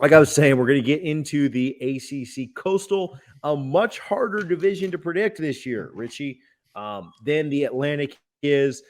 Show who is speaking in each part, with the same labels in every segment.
Speaker 1: like I was saying, we're going to get into the ACC Coastal, a much harder division to predict this year, Richie, than the Atlantic is.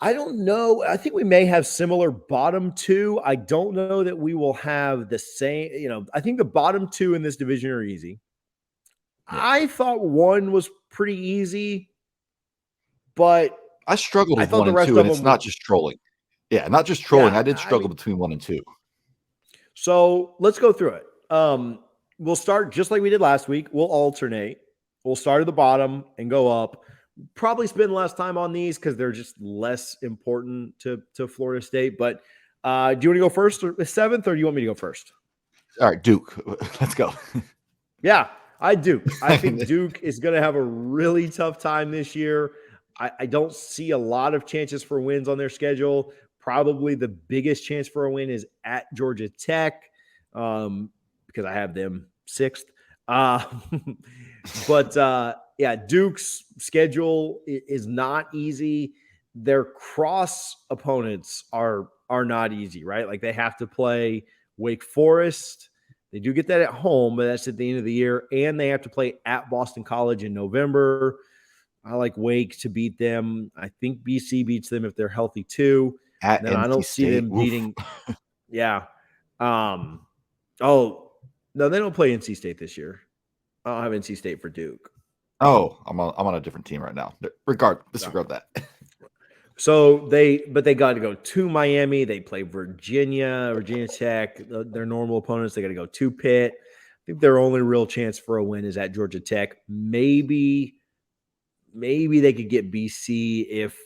Speaker 1: I don't know. I think we may have similar bottom two. I don't know that we will have the same. I think the bottom two in this division are easy. Yeah. I thought one was pretty easy, but
Speaker 2: I struggled with 1 and 2, and it's not just trolling. Yeah, not just trolling. Yeah, I did struggle between 1 and 2.
Speaker 1: So let's go through it. We'll start just like we did last week. We'll alternate. We'll start at the bottom and go up. Probably spend less time on these because they're just less important to Florida State. But do you want to go first or 7th, or do you want me to go first?
Speaker 2: All right, Duke. Let's go.
Speaker 1: Yeah, I do. I think Duke is going to have a really tough time this year. I don't see a lot of chances for wins on their schedule. Probably the biggest chance for a win is at Georgia Tech because I have them 6th. Yeah, Duke's schedule is not easy. Their cross opponents are not easy, right? Like they have to play Wake Forest. They do get that at home, but that's at the end of the year. And they have to play at Boston College in November. I like Wake to beat them. I think BC beats them if they're healthy too.
Speaker 2: At
Speaker 1: then
Speaker 2: NC
Speaker 1: I don't
Speaker 2: State.
Speaker 1: see them beating. Yeah. Oh, no, they don't play NC State this year. I don't have NC State for Duke.
Speaker 2: Oh, I'm on a different team right now. Disregard that.
Speaker 1: So they got to go to Miami. They play Virginia Tech, their normal opponents. They got to go to Pitt. I think their only real chance for a win is at Georgia Tech. Maybe they could get BC if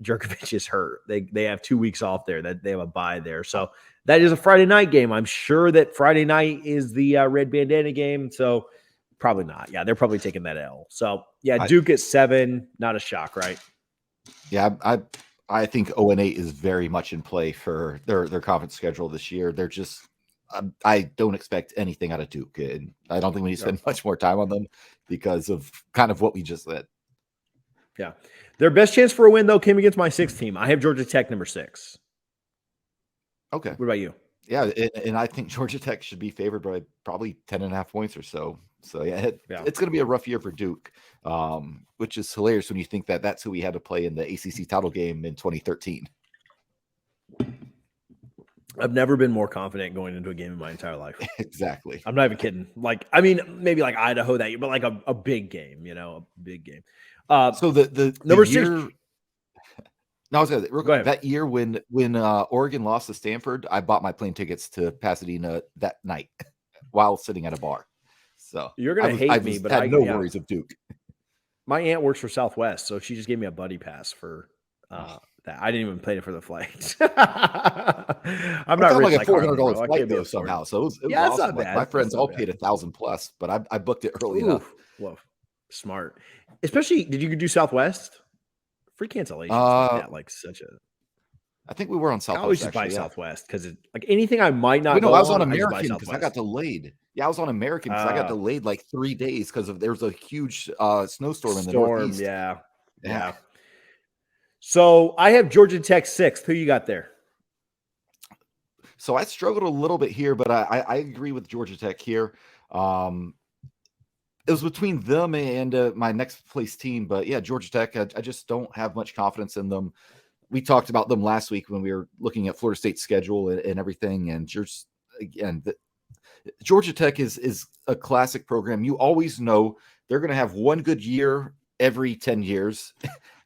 Speaker 1: Jerkovich is hurt. They have 2 weeks off there. That they have a bye there. So that is a Friday night game. I'm sure that Friday night is the red bandana game. So probably not. Yeah, they're probably taking that L. So yeah, Duke at 7, not a shock, right?
Speaker 2: Yeah, I think 0-8 is very much in play for their conference schedule this year. They're just I don't expect anything out of Duke, and I don't think we need to spend much more time on them because of kind of what we just said.
Speaker 1: Yeah. Their best chance for a win, though, came against my 6th team. I have Georgia Tech number 6.
Speaker 2: Okay.
Speaker 1: What about you?
Speaker 2: Yeah, and I think Georgia Tech should be favored by probably 10.5 points or so. So, it's going to be a rough year for Duke, which is hilarious when you think that that's who we had to play in the ACC title game in 2013.
Speaker 1: I've never been more confident going into a game in my entire life.
Speaker 2: Exactly.
Speaker 1: I'm not even kidding. Maybe like Idaho that year, but like a big game, a big game.
Speaker 2: So the
Speaker 1: number
Speaker 2: year,
Speaker 1: 6.
Speaker 2: No, I was going to say that year when Oregon lost to Stanford, I bought my plane tickets to Pasadena that night while sitting at a bar. So
Speaker 1: you're going to hate me, but I had
Speaker 2: no worries of Duke.
Speaker 1: My aunt works for Southwest, so she just gave me a buddy pass for that. I didn't even pay for the flight. I'm not rich
Speaker 2: like a $400 flight though somehow. So it was awesome.
Speaker 1: It's not bad.
Speaker 2: My friends all paid $1,000+, but I booked it early enough.
Speaker 1: Well, smart. Especially, did you do Southwest? Free cancellation.
Speaker 2: I think we were on Southwest.
Speaker 1: I always just buy Southwest because like anything I might not.
Speaker 2: I was on American because I got delayed. Yeah, I was on American because I got delayed like 3 days because there was a huge snowstorm in the Northeast.
Speaker 1: Yeah. So I have Georgia Tech 6th. Who you got there?
Speaker 2: So I struggled a little bit here, but I agree with Georgia Tech here. It was between them and my next place team, but yeah, Georgia Tech. I just don't have much confidence in them. We talked about them last week when we were looking at Florida State's schedule and everything, and just again, Georgia Tech is a classic program. You always know they're going to have one good year every 10 years,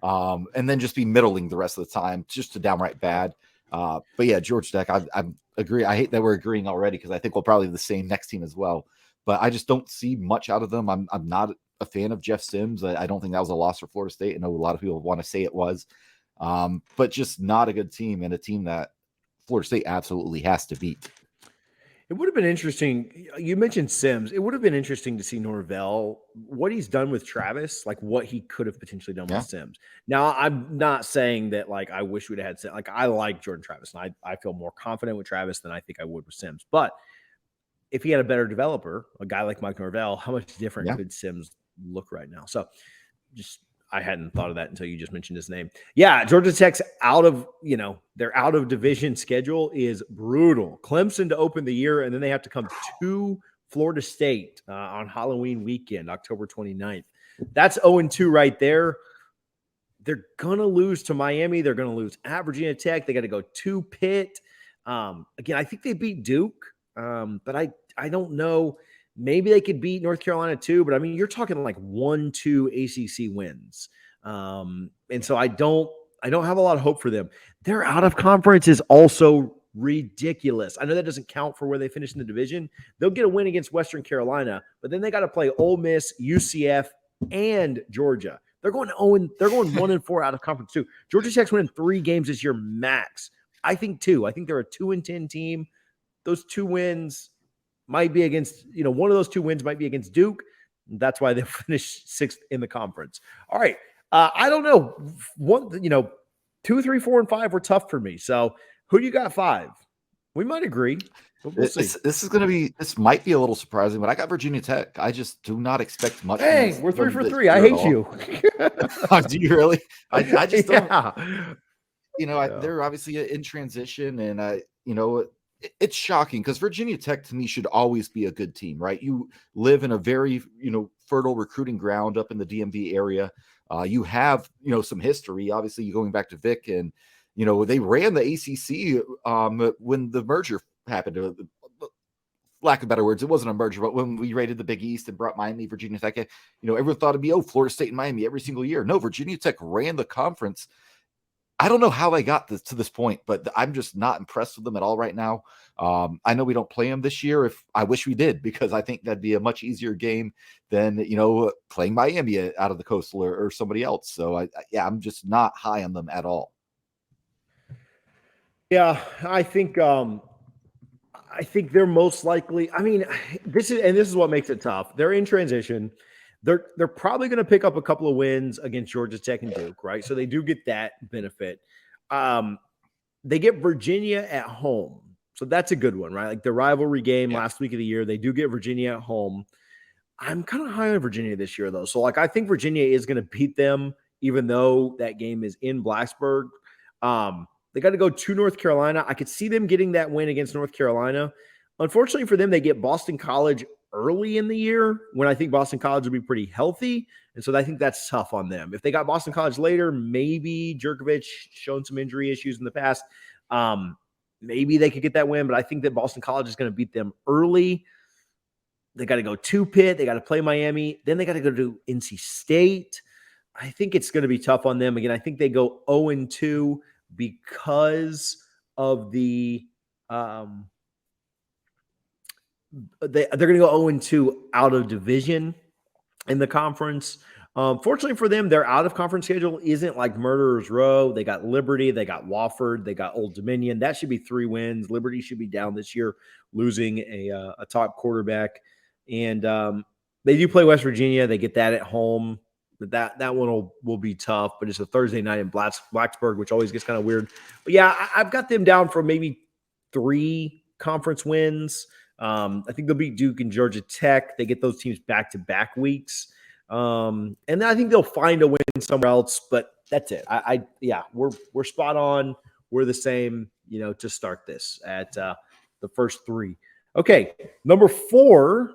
Speaker 2: and then just be middling the rest of the time, just a downright bad. But yeah, Georgia Tech, I agree. I hate that we're agreeing already because I think we'll probably be the same next team as well. But I just don't see much out of them. I'm not a fan of Jeff Sims. I don't think that was a loss for Florida State. I know a lot of people want to say it was, but just not a good team and a team that Florida State absolutely has to beat.
Speaker 1: It would have been interesting. You mentioned Sims. It would have been interesting to see Norvell, what he's done with Travis, like what he could have potentially done with Sims. Now, I'm not saying that like I wish we'd have had Sims. Like I like Jordan Travis, and I feel more confident with Travis than I think I would with Sims. But if he had a better developer, a guy like Mike Norvell, how much different could Sims look right now? So just I hadn't thought of that until you just mentioned his name. Yeah, Georgia Tech's their out of division schedule is brutal. Clemson to open the year, and then they have to come to Florida State on Halloween weekend, October 29th. That's 0-2 right there. They're going to lose to Miami. They're going to lose at Virginia Tech. They got to go to Pitt. Again, I think they beat Duke, but I don't know. Maybe they could beat North Carolina too, but I mean, you're talking like 1-2 ACC wins. And so I don't have a lot of hope for them. Their out of conference is also ridiculous. I know that doesn't count for where they finish in the division. They'll get a win against Western Carolina, but then they got to play Ole Miss, UCF, and Georgia. They're going 1-4 out of conference too. Georgia Tech's winning 3 games this year max. I think 2. I think they're a 2-10 team. Those 2 wins might be against, one of those 2 wins might be against Duke. That's why they finished 6th in the conference. All right. I don't know. 2, 3, 4, and 5 were tough for me. So who do you got 5? We might agree. We'll see.
Speaker 2: This might be a little surprising, but I got Virginia Tech. I just do not expect much.
Speaker 1: Dang, we're 3 for 3. I hate you.
Speaker 2: Do you really? I just don't. They're obviously in transition, and it's shocking because Virginia Tech to me should always be a good team, right? You live in a very fertile recruiting ground up in the DMV area. You have some history, obviously going back to Vic, and they ran the ACC when the merger happened. Lack of better words, it wasn't a merger, but when we raided the Big East and brought Miami, Virginia Tech, everyone thought it'd be Florida State and Miami every single year. No, Virginia Tech ran the conference. I don't know how they got to this point, but I'm just not impressed with them at all right now. I know we don't play them this year. I wish we did, because I think that'd be a much easier game than playing Miami out of the Coastal or somebody else. So I'm just not high on them at all.
Speaker 1: Yeah, I think they're most likely. I mean, this is what makes it tough. They're in transition. They're probably going to pick up a couple of wins against Georgia Tech and Duke, right? So they do get that benefit. They get Virginia at home. So that's a good one, right? Like the rivalry game last week of the year, they do get Virginia at home. I'm kind of high on Virginia this year, though. So I think Virginia is going to beat them, even though that game is in Blacksburg. They got to go to North Carolina. I could see them getting that win against North Carolina. Unfortunately for them, they get Boston College early in the year when I think Boston College will be pretty healthy. And so I think that's tough on them. If they got Boston College later, maybe Jerkovich shown some injury issues in the past. Maybe they could get that win, but I think that Boston College is going to beat them early. They got to go to Pitt. They got to play Miami. Then they got to go to NC State. I think it's going to be tough on them. Again, I think they go 0-2 because of the they're going to go 0-2 out of division in the conference. Fortunately for them, their out of conference schedule isn't like Murderers Row. They got Liberty, they got Wofford, they got Old Dominion. That should be 3 wins. Liberty should be down this year, losing a top quarterback. And they do play West Virginia. They get that at home. But that one will be tough. But it's a Thursday night in Blacksburg, which always gets kind of weird. But yeah, I've got them down for maybe 3 conference wins. I think they'll beat Duke and Georgia Tech. They get those teams back-to-back weeks. And then I think they'll find a win somewhere else, but that's it. We're spot on. We're the same, to start this at the first 3. Okay, number 4.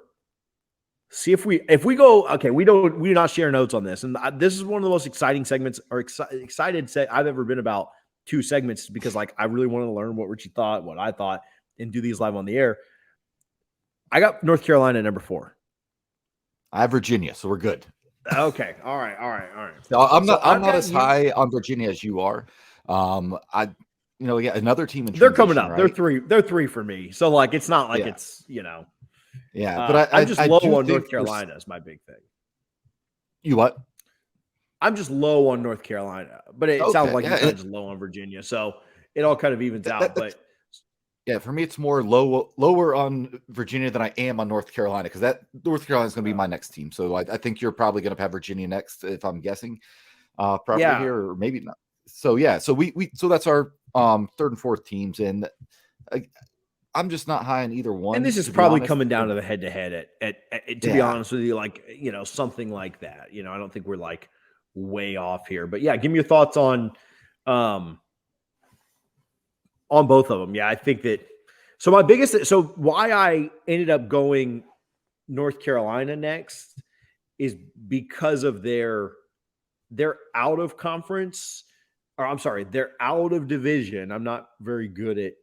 Speaker 1: See if we go. Okay, we do not share notes on this, and this is one of the most exciting segments or excited I've ever been about 2 segments, because I really want to learn what Richie thought, what I thought, and do these live on the air. I got North Carolina at number 4.
Speaker 2: I have Virginia, so we're good.
Speaker 1: Okay. All right.
Speaker 2: No, I'm not as high on Virginia as you are. Another team in
Speaker 1: they're coming up.
Speaker 2: Right?
Speaker 1: They're 3 for me. So it's not like it's.
Speaker 2: Yeah, but
Speaker 1: I'm just low on North Carolina is my big thing.
Speaker 2: You what?
Speaker 1: I'm just low on North Carolina, but it sounds like you're just low on Virginia. So it all kind of evens out. But
Speaker 2: yeah, for me, it's more lower on Virginia than I am on North Carolina, because that North Carolina is going to be my next team. So I think you're probably going to have Virginia next, if I'm guessing, probably here, or maybe not. So so that's our 3rd and 4th teams, and I'm just not high on either one.
Speaker 1: And this is probably coming down to the head-to-head at to be honest with you, something like that. I don't think we're way off here. But yeah, give me your thoughts on both of them. Yeah, I think that. So why I ended up going North Carolina next is because of their out of conference, or I'm sorry, they're out of division. I'm not very good at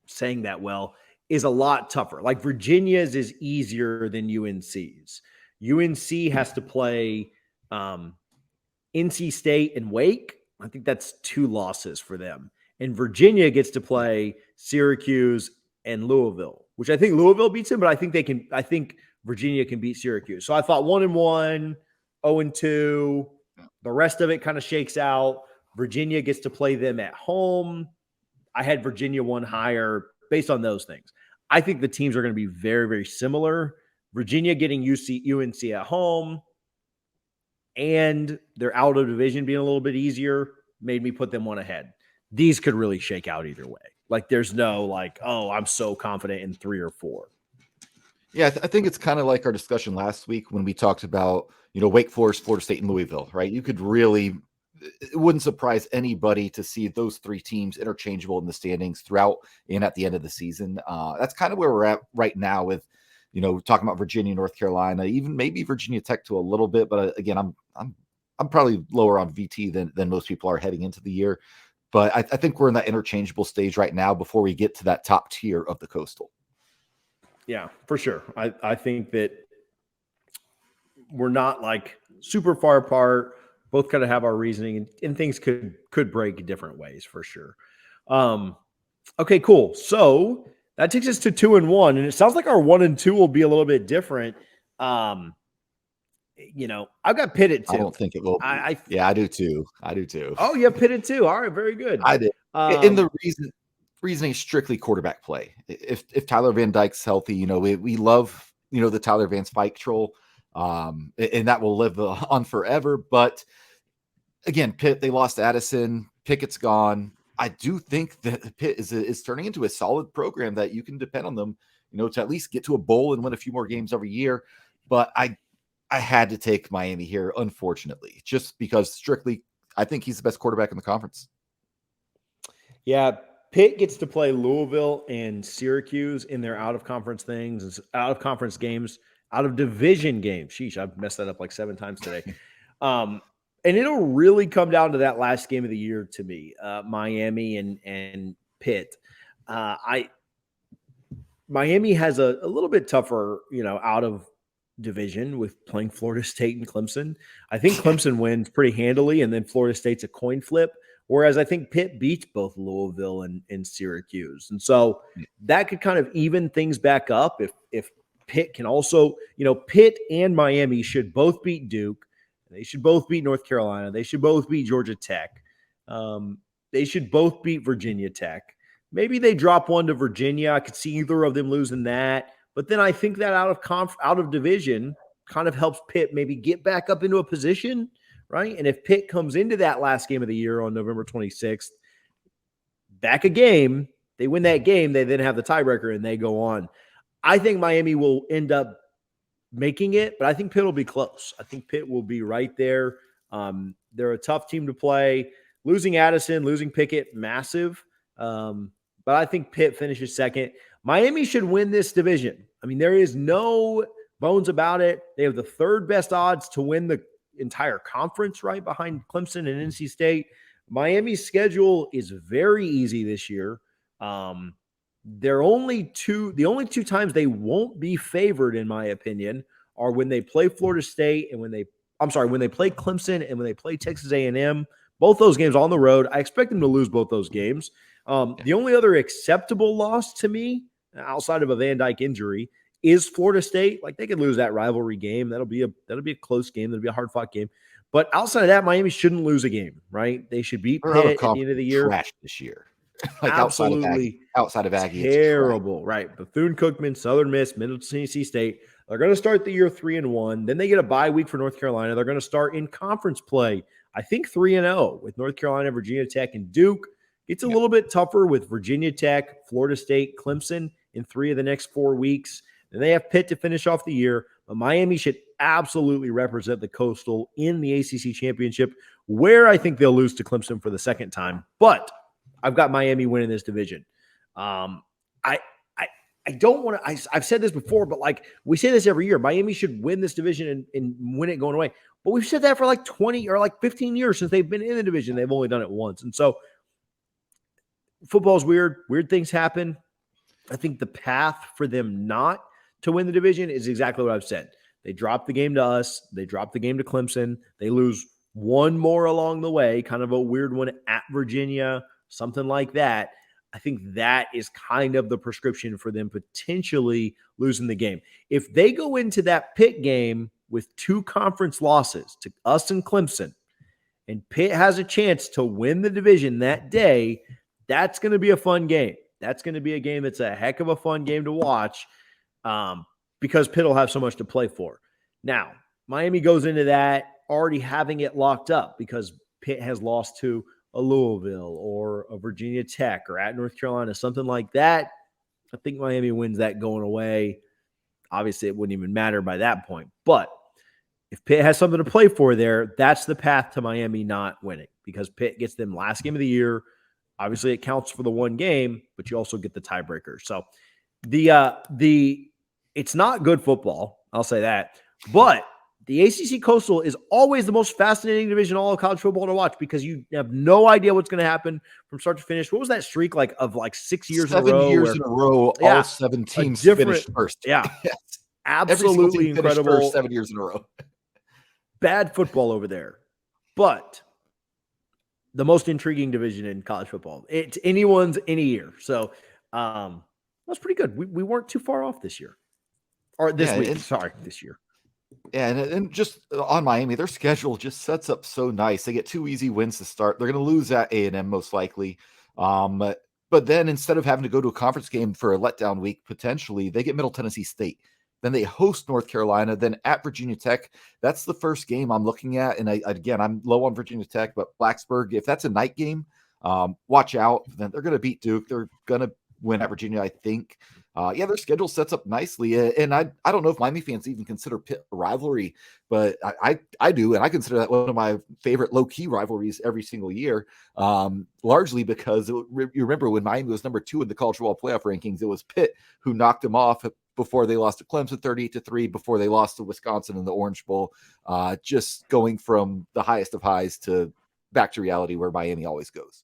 Speaker 1: saying that well, is a lot tougher. Like Virginia's is easier than UNC's. UNC has to play NC State and Wake. I think that's 2 losses for them. And Virginia gets to play Syracuse and Louisville, which I think Louisville beats them, but I think Virginia can beat Syracuse. So I thought 1-1, 0-2. The rest of it kind of shakes out. Virginia gets to play them at home. I had Virginia 1 higher based on those things. I think the teams are going to be very, very similar. Virginia getting UNC at home and they're out of division being a little bit easier made me put them 1 ahead. These could really shake out either way. Like there's no like, oh, I'm so confident in 3 or 4.
Speaker 2: Yeah, I think it's kind of like our discussion last week when we talked about, Wake Forest, Florida State, and Louisville, right? You could really, it wouldn't surprise anybody to see those 3 teams interchangeable in the standings throughout and at the end of the season. That's kind of where we're at right now with, talking about Virginia, North Carolina, even maybe Virginia Tech to a little bit. But again, I'm probably lower on VT than most people are heading into the year. But I think we're in that interchangeable stage right now before we get to that top tier of the Coastal.
Speaker 1: Yeah, for sure. I think that we're not like super far apart. Both kind of have our reasoning, and things could break different ways for sure. Okay, cool. So that takes us to 2-1, and it sounds like our 1 and 2 will be a little bit different. I've got Pitt at 2.
Speaker 2: I don't think it will. Yeah, I do too.
Speaker 1: Oh, you have Pitt at 2. All right, very good.
Speaker 2: I did. In the reasoning strictly quarterback play. If Tyler Van Dyke's healthy, we love the Tyler Van Spike troll, and that will live on forever. But again, Pitt, they lost Addison. Pickett's gone. I do think that Pitt is turning into a solid program that you can depend on them, to at least get to a bowl and win a few more games every year. But I had to take Miami here, unfortunately, just because strictly I think he's the best quarterback in the conference.
Speaker 1: Yeah, Pitt gets to play Louisville and Syracuse in their out-of-conference things, out-of-conference games, out-of-division games. Sheesh, I've messed that up like 7 times today. And it'll really come down to that last game of the year to me, Miami and Pitt. Miami has a little bit tougher, out of division with playing Florida State and Clemson. I think Clemson wins pretty handily, and then Florida State's a coin flip. Whereas I think Pitt beats both Louisville and Syracuse. And so that could kind of even things back up if Pitt can also, Pitt and Miami should both beat Duke. They should both beat North Carolina. They should both beat Georgia Tech. They should both beat Virginia Tech. Maybe they drop one to Virginia. I could see either of them losing that. But then I think that out of division kind of helps Pitt maybe get back up into a position, right? And if Pitt comes into that last game of the year on November 26th, back a game, they win that game, they then have the tiebreaker and they go on. I think Miami will end up making it, but I think Pitt will be close. I think Pitt will be right there. They're a tough team to play. Losing Addison, losing Pickett, massive. But I think Pitt finishes second. Miami should win this division. I mean, there is no bones about it. They have the 3rd best odds to win the entire conference, right behind Clemson and NC State. Miami's schedule is very easy this year. The only 2 times they won't be favored, in my opinion, are when they play Florida State and when they play Clemson and when they play Texas A&M. Both those games on the road. I expect them to lose both those games. The only other acceptable loss to me, outside of a Van Dyke injury, is Florida State. Like, they could lose that rivalry game. That'll be a close game. That'll be a hard-fought game. But outside of that, Miami shouldn't lose a game, right? They should beat Pitt at the end of the year.
Speaker 2: Trash this year. Like
Speaker 1: absolutely
Speaker 2: outside of Aggie,
Speaker 1: terrible, right? Bethune-Cookman, Southern Miss, Middle Tennessee State. They're going to start the year 3-1. Then they get a bye week for North Carolina. They're going to start in conference play, I think 3-0 with North Carolina, Virginia Tech, and Duke. It's a little bit tougher with Virginia Tech, Florida State, Clemson in 3 of the next 4 weeks. Then they have Pitt to finish off the year. But Miami should absolutely represent the Coastal in the ACC championship, where I think they'll lose to Clemson for the second time. But I've got Miami winning this division. I don't want to. I've said this before, but like we say this every year, Miami should win this division and win it going away. But we've said that for like 20 or like 15 years since they've been in the division. They've only done it once, and so football's weird. Weird things happen. I think the path for them not to win the division is exactly what I've said. They drop the game to us. They drop the game to Clemson. They lose one more along the way, kind of a weird one at Virginia, something like that. I think that is kind of the prescription for them potentially losing the game. If they go into that Pitt game with 2 conference losses to us and Clemson, and Pitt has a chance to win the division that day, that's going to be a fun game. That's going to be a game that's a heck of a fun game to watch because Pitt will have so much to play for. Now, Miami goes into that already having it locked up because Pitt has lost to a Louisville or a Virginia Tech or at North Carolina, something like that. I think Miami wins that going away. Obviously, it wouldn't even matter by that point. But if Pitt has something to play for there, that's the path to Miami not winning because Pitt gets them last game of the year. Obviously, it counts for the one game, but you also get the tiebreaker. So it's not good football. I'll say that. But the ACC Coastal is always the most fascinating division in all of college football to watch because you have no idea what's going to happen from start to finish. What was that streak like of like 6 years in a row?
Speaker 2: 7 years in a row, all 7 teams finished first.
Speaker 1: Yeah,
Speaker 2: yes.
Speaker 1: Absolutely incredible.
Speaker 2: First 7 years in a row.
Speaker 1: Bad football over there, but the most intriguing division in college football. It's anyone's any year. So that's pretty good. We weren't too far off this year. Or this week. This year.
Speaker 2: Yeah, and just on Miami, their schedule just sets up so nice. They get 2 easy wins to start. They're going to lose at A&M most likely. But then instead of having to go to a conference game for a letdown week, potentially, they get Middle Tennessee State. Then they host North Carolina, then at Virginia Tech. That's the first game I'm looking at. And I'm low on Virginia Tech, but Blacksburg, if that's a night game, watch out. Then they're going to beat Duke. They're going to win at Virginia, I think. Their schedule sets up nicely. And I don't know if Miami fans even consider Pitt a rivalry, but I do. And I consider that one of my favorite low-key rivalries every single year, largely because you remember when Miami was number 2 in the college football playoff rankings, it was Pitt who knocked them off before they lost to Clemson 38-3, before they lost to Wisconsin in the Orange Bowl, just going from the highest of highs to back to reality where Miami always goes.